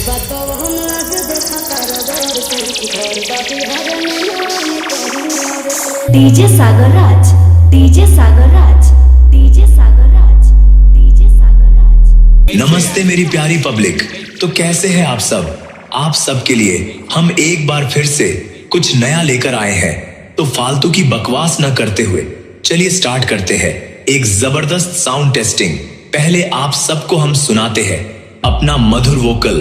DJ सागर राज, DJ सागर राज, DJ सागर राज, DJ सागर राज। नमस्ते मेरी प्यारी पब्लिक। तो कैसे हैं आप सब? आप सब के लिए हम एक बार फिर से कुछ नया लेकर आए हैं। तो फालतू की बकवास न करते हुए चलिए स्टार्ट करते हैं एक जबरदस्त साउंड टेस्टिंग। पहले आप सबको हम सुनाते हैं अपना मधुर वोकल।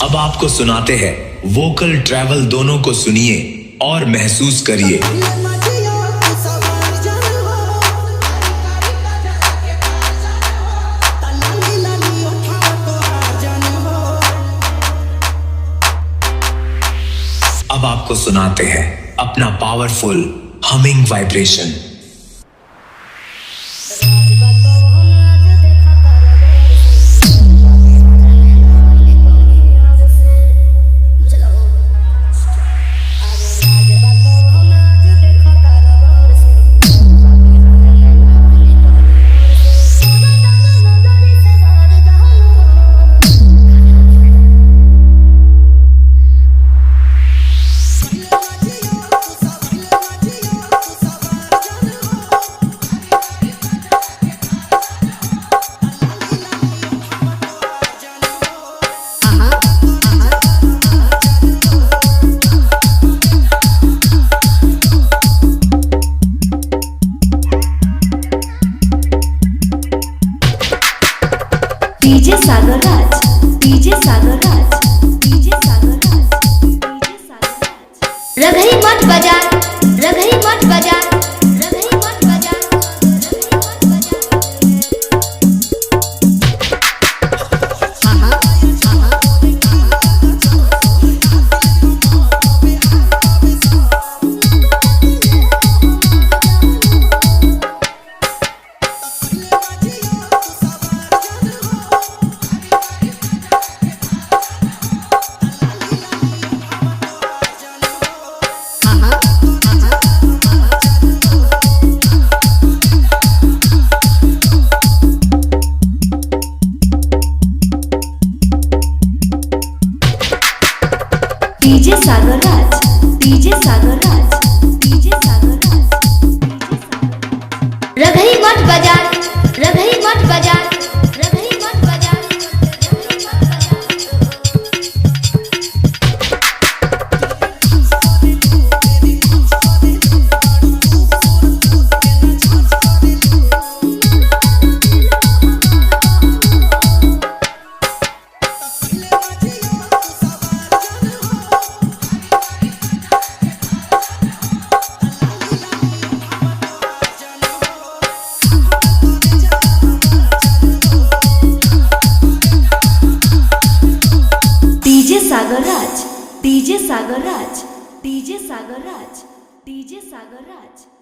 अब आपको सुनाते हैं वोकल ट्रैवल। दोनों को सुनिए और महसूस करिए। अब आपको सुनाते हैं अपना पावरफुल हमिंग वाइब्रेशन। डीजे सागर राज, डीजे सागर राज, डीजे सागर राज, डीजे सागर राज। रघई मठ बाजार, रघई मठ बाजार, रघई मठ बाजार, रघई मठ डीजे सागर राज, डीजे सागर राज, डीजे सागर राज। रघई मठ बाजार, रघई मठ बाजार, रघई मठ बाजार, रघई मठ डीजे सागर राज, डीजे सागर राज, डीजे सागर राज, डीजे सागर राज।